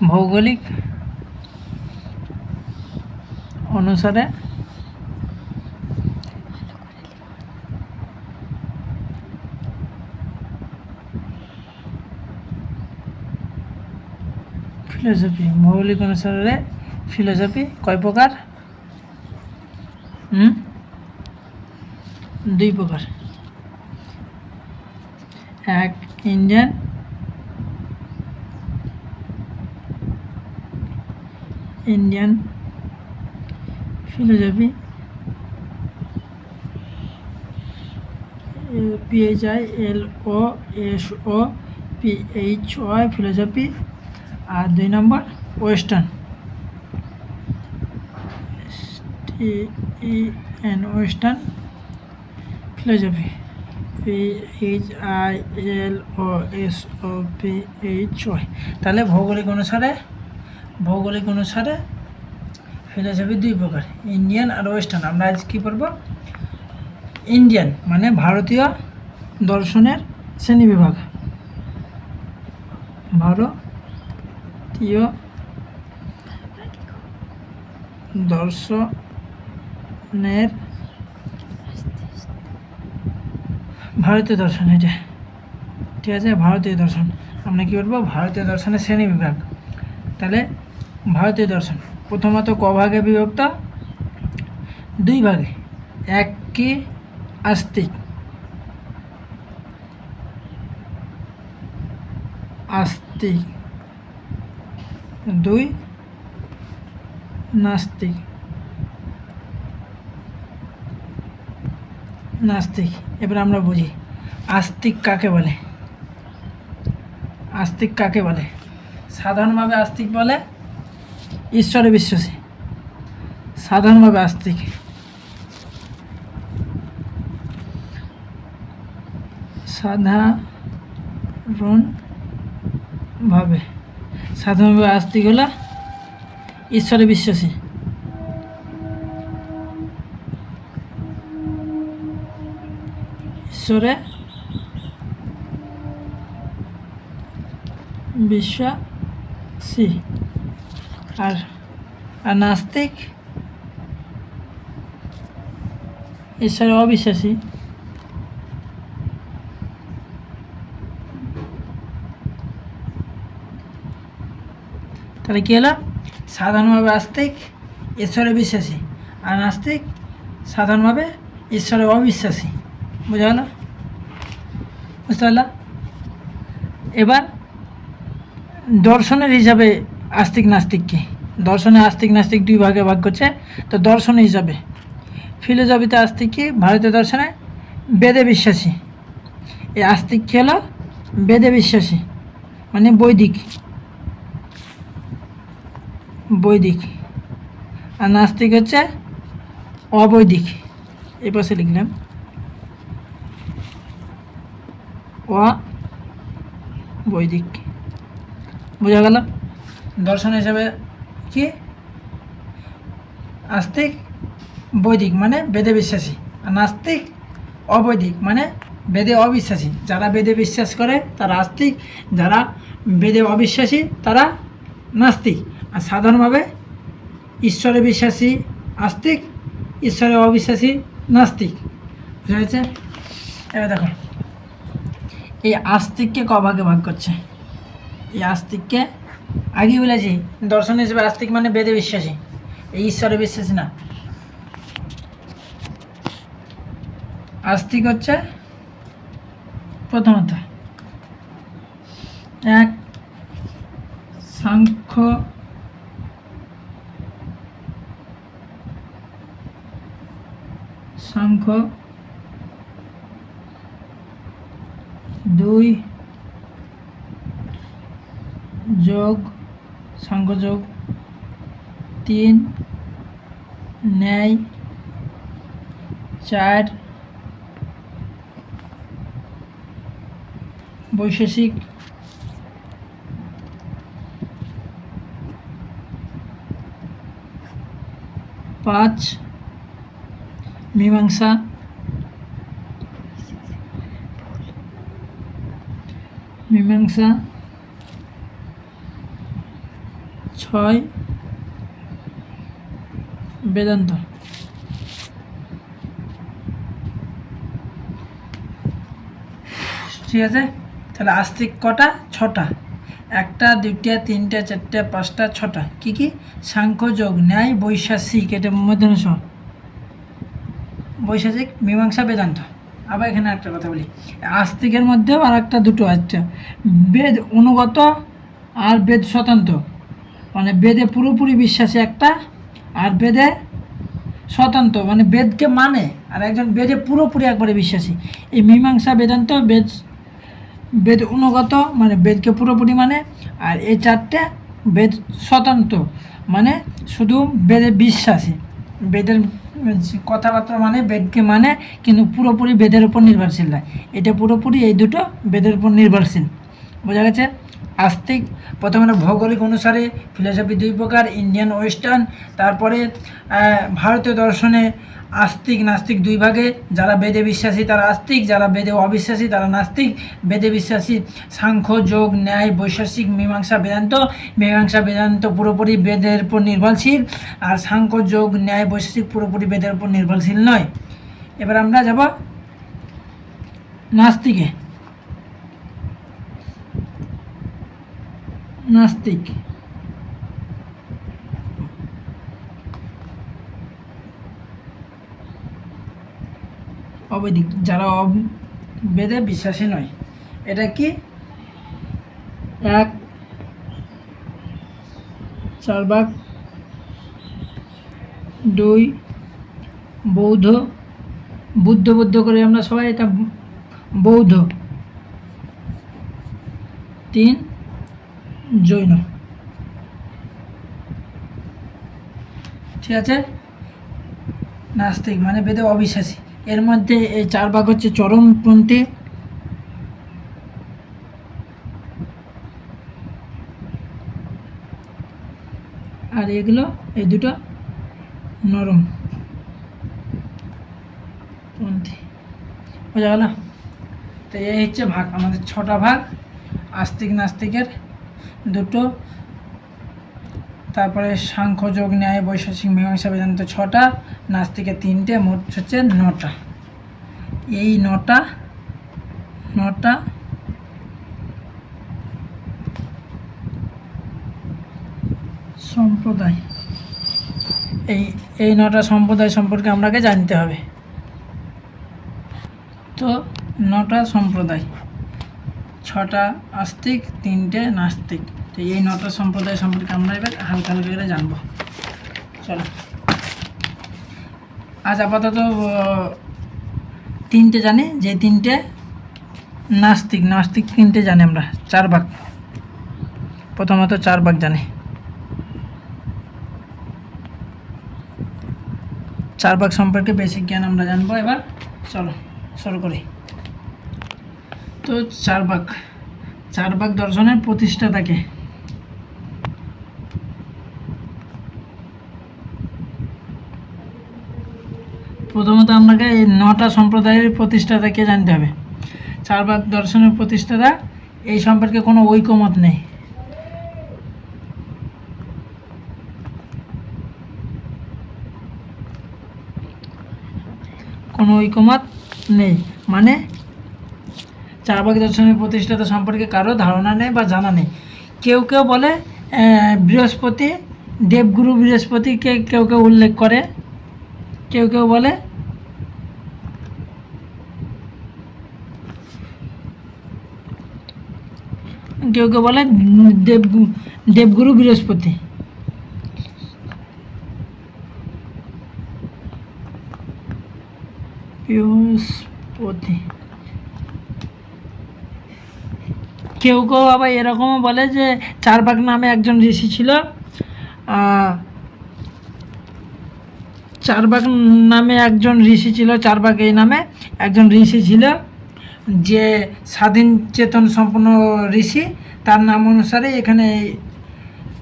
ভৌগোলিক অনুসারে ফিলোসফি। ভৌগোলিক অনুসারে ফিলোসফি কয় প্রকার? 2 প্রকার। এক ইন্ডিয়ান ফিলোসফি, PHILOSOPHY ফিলোসফি। আর 2 নম্বর ওয়েস্টার্ন, ওয়েস্টার্ন ফিলোসফি, PHILOSOPHY। তাহলে ভৌগোলিক অনুসারে ফিলোসফি 2 প্রকার, ইন্ডিয়ান আর ওয়েস্টার্ন। আমরা আজ কী পড়ব? ইন্ডিয়ান মানে ভারতীয় দর্শনের শ্রেণীবিভাগ, ভারতীয় দর্শন, এটা ঠিক আছে, ভারতীয় দর্শন। আমরা কী করবো? ভারতীয় দর্শনের শ্রেণীবিভাগ। তাহলে ভারতীয় দর্শন প্রথমত ক ভাগে বিভক্ত? 2 ভাগে। এক কি? আস্তিক, আস্তিক। 2 নাস্তিক, নাস্তিক। এবার আমরা বুঝি আস্তিক কাকে বলে। আস্তিক কাকে বলে? সাধারণভাবে আস্তিক বলে ঈশ্বরে বিশ্বাসী, সাধারণভাবে আস্তিক। সাধারণভাবে আস্তিক হলো ঈশ্বরে বিশ্বাসী। ঈশ্বরে বিশ্বাসী। আর নাস্তিক ঈশ্বরে অবিশ্বাসী। তাহলে কী হলো? সাধারণভাবে আস্তিক ঈশ্বরে বিশ্বাসী, আর নাস্তিক সাধারণভাবে ঈশ্বরে অবিশ্বাসী। বোঝা গেল? বুঝতে পারলাম? এবার দর্শনের হিসাবে আস্তিক নাস্তিককে, দর্শনে আস্তিক নাস্তিক 2 ভাগে ভাগ করছে। তো দর্শন হিসাবে ফিলোসফিতে আস্তিক কি? ভারতীয় দর্শনে বেদে বিশ্বাসী। এই আস্তিক কি হলো? বেদে বিশ্বাসী মানে বৈদিক, আর নাস্তিক হচ্ছে অবৈদিক। এই পাশে লিখলাম অবৈদিক। বোঝা গেল? দর্শন হিসাবে কি? আস্তিক বৈদিক মানে বেদে বিশ্বাসী, আর নাস্তিক অবৈদিক মানে বেদে অবিশ্বাসী। যারা বেদে বিশ্বাস করে তারা আস্তিক, যারা বেদে অবিশ্বাসী তারা নাস্তিক। আর সাধারণভাবে ঈশ্বরে বিশ্বাসী আস্তিক, ঈশ্বরে অবিশ্বাসী নাস্তিক। বুঝা গেছে? এবার দেখো এই আস্তিককে ক ভাগে ভাগ করছে। এই আস্তিককে আগেই বলেছি দর্শন হিসেবে আস্তিক মানে বেদে বিশ্বাসী, এই ঈশ্বরে বিশ্বাসী না। আস্তিক হচ্ছে প্রথমত এক সাংখ্য, 2 যোগ সাংখ্যযোগ, 3 ন্যায়, 4 বৈশেষিক, 5 মীমাংসা, 6 ছয় বেদান্ত। ঠিক আছে, তাহলে আস্তিক কটা? ছটা। একটা, দুইটা, তিনটা, চারটা, পাঁচটা, ছটা। কি কি? সাংখ্য, যোগ, ন্যায়, বৈশাসিক, এটা মূর্ধন্য ষ, বৈশাসিক, মীমাংসা, বেদান্ত। আবার এখানে একটা কথা বলি, আস্তিকের মধ্যেও আর একটা দুটো আছে, বেদ অনুগত আর বেদ স্বতন্ত্র। মানে বেদে পুরোপুরি বিশ্বাসী একটা, আর বেদে স্বতন্ত্র মানে বেদকে মানে, আর একজন বেদে পুরোপুরি একবারে বিশ্বাসী। এই মীমাংসা, বেদান্ত, বেদ অনুগত মানে বেদকে পুরোপুরি মানে, আর এই চারটে বেদ স্বতন্ত্র মানে শুধু বেদে বিশ্বাসী, বেদের কথাবার্তা মানে বেদকে মানে কিন্তু পুরোপুরি বেদের উপর নির্ভরশীল নয়। এটা পুরোপুরি এই দুটো বেদের উপর নির্ভরশীল। বোঝা গেছে? আস্তিক প্রথমে ভৌগোলিক অনুসারে ফিলোসফি দুই প্রকার, ইন্ডিয়ান ওয়েস্টার্ন। তারপরে ভারতীয় দর্শনে আস্তিক নাস্তিক দুই ভাগে, যারা বেদে বিশ্বাসী তারা আস্তিক, যারা বেদে অবিশ্বাসী তারা নাস্তিক। বেদে বিশ্বাসী সাংখ্য, যোগ, ন্যায়, বৈশাসিক, মীমাংসা, বেদান্ত। মীমাংসা, বেদান্ত পুরোপুরি বেদের উপর নির্ভরশীল, আর সাংখ্য, যোগ, ন্যায়, বৈশাসিক পুরোপুরি বেদের উপর নির্ভরশীল নয়। এবার আমরা যাব নাস্তিকে। নাস্তিক অবৈদিক, যারা বেদে বিশ্বাসী নয়। এটা কি? এক, চারবাক, দুই বৌদ্ধ, বুদ্ধ করে আমরা সবাই, এটা বৌদ্ধ। তিন জৈন। ঠিক আছে, নাস্তিক মানে বেদে অবিশ্বাসী। এর মধ্যে এই চার ভাগ হচ্ছে চরমপন্থী, আর এগুলো এই দুটো নরম পন্থী। বোঝা গেল? তো এই হচ্ছে ভাগ, আমাদের ছটা ভাগ। আস্তিক নাস্তিকের দুটো, তারপরে সাংখ্য, যোগ, ন্যায়, বৈশাসিক, মীমাংসা, বেদান্ত ছটা, নাস্তিকের তিনটে, মোট হচ্ছে নটা। এই নটা সম্প্রদায়, এই নটা সম্প্রদায় সম্পর্কে আমাকে জানতে হবে। তো নটা সম্প্রদায়, ছটা আস্তিক, তিনটে নাস্তিক। তো এই নটা সম্প্রদায় সম্পর্কে আমরা এবার হালকা হালকা করে জানবো। চলো, আজ আপাতত তিনটে জানি, যে তিনটে নাস্তিক তিনটে জানি আমরা, চার ভাগ। প্রথমত চার ভাগ জানি, চার ভাগ সম্পর্কে বেসিক জ্ঞান আমরা জানবো। এবার চলো শুরু করি। তো চার ভাগ দর্শনের প্রতিষ্ঠাতাকে? প্রথমত আমাকে এই নটা সম্প্রদায়ের প্রতিষ্ঠাতাকে জানতে হবে। চার ভাগ দর্শনের প্রতিষ্ঠাতা, এই সম্পর্কে কোনো ঐকমত নেই। কোনো ঐকমত নেই মানে চার ভাগ দর্শনের প্রতিষ্ঠাতা সম্পর্কে কারো ধারণা নেই বা জানা নেই। কেউ কেউ বলে বৃহস্পতি, দেবগুরু বৃহস্পতিকে কেউ কেউ উল্লেখ করে, কেউ কেউ বলে দেবগুরু বৃহস্পতি। কেউ কেউ আবার এরকমও বলে যে চারবাক নামে একজন ঋষি ছিল, চারবাক এই নামে একজন ঋষি ছিল, যে স্বাধীন চেতন সম্পন্ন ঋষি, তার নাম অনুসারে এখানে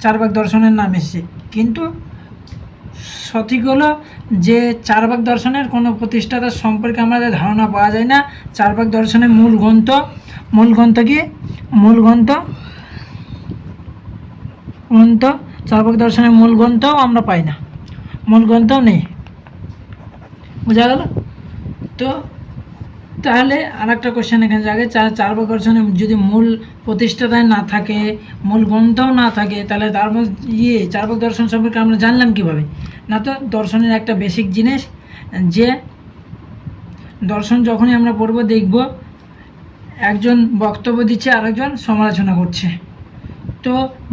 চারবাক দর্শনের নাম এসেছে। কিন্তু সঠিক হলো যে চারবাক দর্শনের কোনো প্রতিষ্ঠাতা সম্পর্কে আমাদের ধারণা পাওয়া যায় না। চারবাক দর্শনের মূল গ্রন্থ চার্বাক দর্শনের মূল গ্রন্থও আমরা পাই না, মূল গ্রন্থও নেই। বোঝা গেল? তো তাহলে আর একটা কোশ্চেন এখানে আগে, চার্বাক দর্শনে যদি মূল প্রতিষ্ঠাতায় না থাকে, মূল গ্রন্থও না থাকে, তাহলে তার চার্বাক দর্শন সম্পর্কে আমরা জানলাম কিভাবে? না, তো দর্শনের একটা বেসিক জিনিস, যে দর্শন যখনই আমরা পড়ব দেখব একজন বক্তব্য দিচ্ছে, আরেকজন সমালোচনা করছে। তো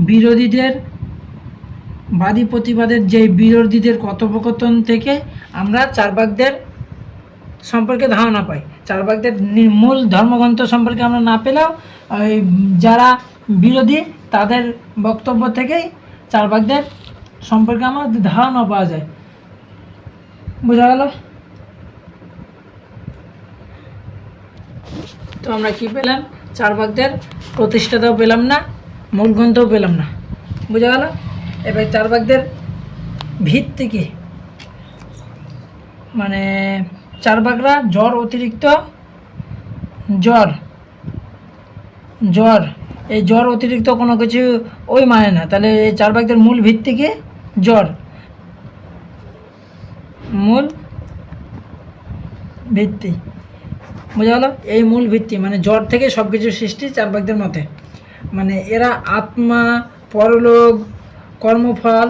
বিরোধীদের, বাদী প্রতিবাদের যে বিরোধীদের কথোপকথন থেকে আমরা চার্বাকদের সম্পর্কে ধারণা পাই। চার্বাকদের মূল ধর্মগ্রন্থ সম্পর্কে আমরা না পেলেও ওই যারা বিরোধী তাদের বক্তব্য থেকেই চার্বাকদের সম্পর্কে আমাদের ধারণা পাওয়া যায়। বোঝা গেল? তো আমরা কি পেলাম? চার্বাকদের প্রতিষ্ঠাতাও পেলাম না, মূল গ্রন্থও পেলাম না। বোঝা গেল? এবার চার্বাকদের ভিত্তি কি? মানে চার্বাকরা জ্বর অতিরিক্ত জ্বর এই জ্বর অতিরিক্ত কোনো কিছু ওই মানে না। তাহলে এই চার্বাকদের মূল ভিত্তি কি? জ্বর, মূল ভিত্তি। বোঝা গেল? এই মূল ভিত্তি মানে জ্বর থেকে সব কিছু সৃষ্টি চার্বাকদের মতে। মানে এরা আত্মা, পরলোক, কর্মফল,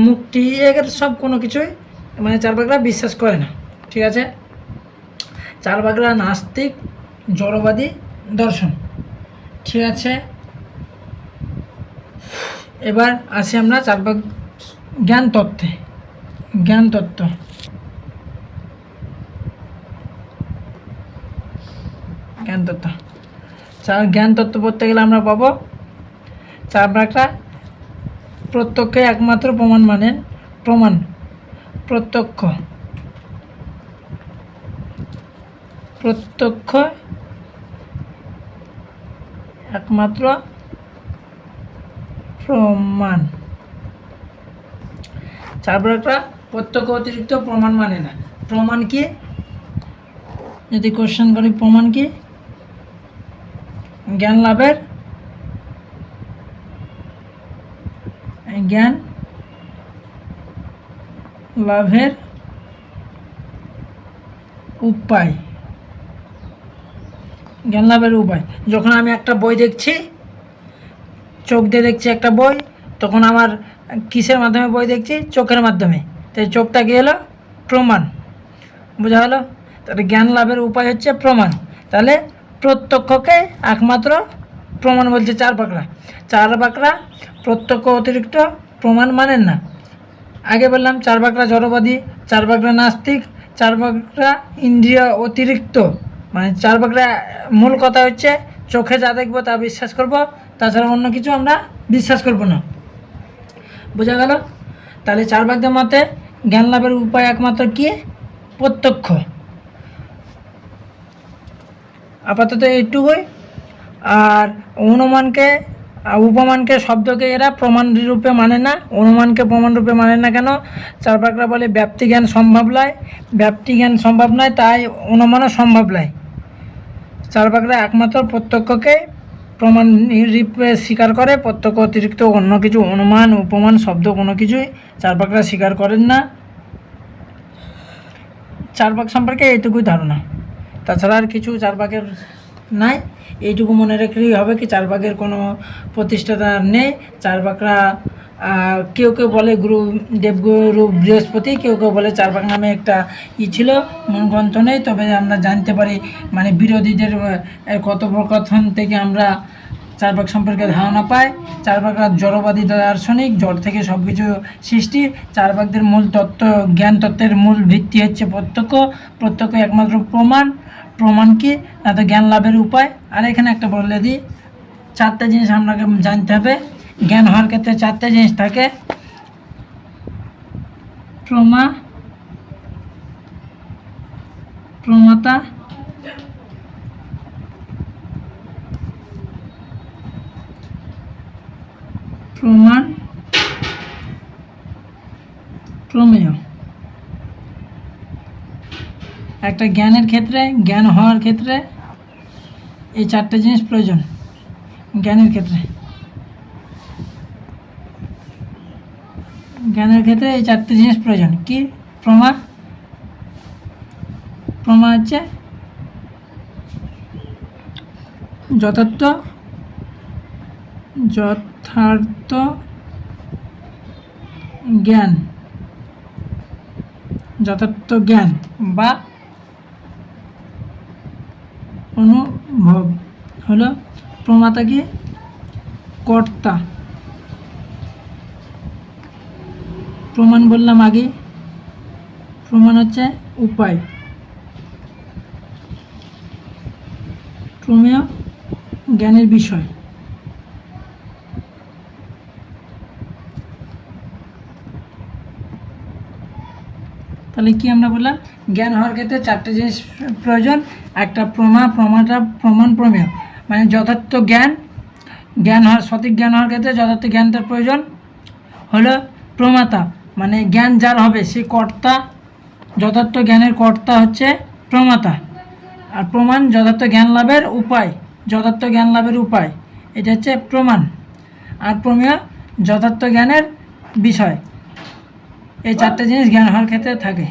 মুক্তি, এর সব কোনো কিছুই মানে চার্বাকরা বিশ্বাস করে না। ঠিক আছে? চার্বাকরা নাস্তিক, জড়বাদী দর্শন। ঠিক আছে, এবার আসি আমরা চার্বাক জ্ঞান তত্ত্বে। জ্ঞান তত্ত্ব, জ্ঞান তত্ত্ব পড়তে গেলে আমরা পাবো চার্বাকরা প্রত্যক্ষে একমাত্র প্রমাণ মানেন। প্রত্যক্ষ একমাত্র প্রমাণ। চার্বাকরা প্রত্যক্ষ অতিরিক্ত প্রমাণ মানে না। প্রমাণ কি? যদি কোশ্চেন করি, প্রমাণ কি? জ্ঞান লাভের উপায়। জ্ঞান লাভের উপায়। যখন আমি একটা বই দেখছি, চোখ দিয়ে দেখছি একটা বই, তখন আমার কিসের মাধ্যমে বই দেখছি? চোখের মাধ্যমে। তাই চোখটা কি হলো? প্রমাণ। বোঝা গেল? তাহলে জ্ঞান লাভের উপায় হচ্ছে প্রমাণ। তাহলে প্রত্যক্ষকে একমাত্র প্রমাণ বলছে চার্বাকরা প্রত্যক্ষ অতিরিক্ত প্রমাণ মানেন না। আগে বললাম চার্বাকরা জড়বাদী, চার্বাকরা নাস্তিক, চার্বাকরা ইন্দ্রিয় অতিরিক্ত। মানে চার্বাকরা মূল কথা হচ্ছে চোখে যা দেখবো তা বিশ্বাস করব, তাছাড়া অন্য কিছু আমরা বিশ্বাস করব না। বোঝা গেল? তাহলে চার্বাকদের মতে জ্ঞান লাভের উপায় একমাত্র কি? প্রত্যক্ষ। আপাতত এইটুকুই। আর উপমানকে শব্দকে এরা প্রমাণ রূপে মানে না, অনুমানকে প্রমাণ রূপে মানে না। কেন? চার্বাকরা বলে ব্যাপ্তি জ্ঞান সম্ভব নয়, তাই অনুমানও সম্ভব নয়। চার্বাকরা একমাত্র প্রত্যক্ষকে প্রমাণ রূপে স্বীকার করে, প্রত্যক্ষ অতিরিক্ত অন্য কিছু অনুমান, উপমান, শব্দ কোনো কিছুই চার্বাকরা স্বীকার করেন না। চার্বাক সম্পর্কে এইটুকুই ধারণা, তাছাড়া আর কিছু চার্বাকের নাই। এইটুকু মনে রাখলেই হবে কি চার্বাকের কোনো প্রতিষ্ঠাতা নেই। চার্বাকরা কেউ বলে দেবগুরু বৃহস্পতি, কেউ বলে চার্বাক নামে একটা ছিল, মূল গ্রন্থ নেই। তবে আমরা জানতে পারি মানে বিরোধীদের কথোপকথন থেকে আমরা চার্বাক সম্পর্কে ধারণা পাই। চার্বাকরা জড়বাদী দার্শনিক, জড় থেকে সব কিছু সৃষ্টি। চার্বাকদের মূল তত্ত্ব, জ্ঞান তত্ত্বের মূল ভিত্তি হচ্ছে প্রত্যক্ষ একমাত্র প্রমাণ কি? না তো জ্ঞান লাভের উপায়। আর এখানে একটা বলে দিই, চারটে জিনিস আপনাকে জানতে হবে। জ্ঞান হওয়ার ক্ষেত্রে চারটে জিনিস থাকে: প্রমাতা, প্রমাণ, প্রমেয়। একটা জ্ঞানের ক্ষেত্রে, জ্ঞান হওয়ার ক্ষেত্রে এই চারটে জিনিস প্রয়োজন জ্ঞানের ক্ষেত্রে। জ্ঞানের ক্ষেত্রে এই চারটে জিনিস প্রয়োজন। কি? প্রমা, প্রমা হচ্ছে যথার্থ জ্ঞান, যথার্থ জ্ঞান বা অনুভব হলো প্রমাতা কি? কর্তা। প্রমাণ বললাম আগে, প্রমাণ হচ্ছে উপায়। প্রমেয় জ্ঞানের বিষয়। তাহলে কি আমরা বললাম? জ্ঞান হওয়ার ক্ষেত্রে চারটে জিনিস প্রয়োজন। একটা প্রমা, প্রমাটা প্রমাণ, প্রমেয়। মানে যথার্থ জ্ঞান, জ্ঞান হওয়ার সঠিক জ্ঞান হওয়ার ক্ষেত্রে যথার্থ জ্ঞানটার প্রয়োজন। হলো প্রমাতা, মানে জ্ঞান যার হবে সে কর্তা। যথার্থ জ্ঞানের কর্তা হচ্ছে প্রমাতা। আর প্রমাণ যথার্থ জ্ঞান লাভের উপায়, যথার্থ জ্ঞান লাভের উপায়, এটা হচ্ছে প্রমাণ। আর প্রমেয় যথার্থ জ্ঞানের বিষয়। এই চারটে জিনিস জ্ঞান হওয়ার ক্ষেত্রে থাকে।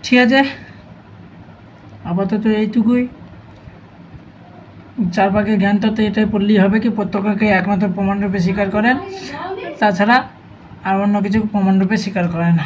ঠিক আছে, আপাতত এইটুকুই। চার ভাগের জ্ঞান তত্ত্ব এটাই পড়লেই হবে কি প্রত্যক্ষকে একমাত্র প্রমাণরূপে স্বীকার করেন, তাছাড়া আর অন্য কিছু প্রমাণরূপে স্বীকার করে না।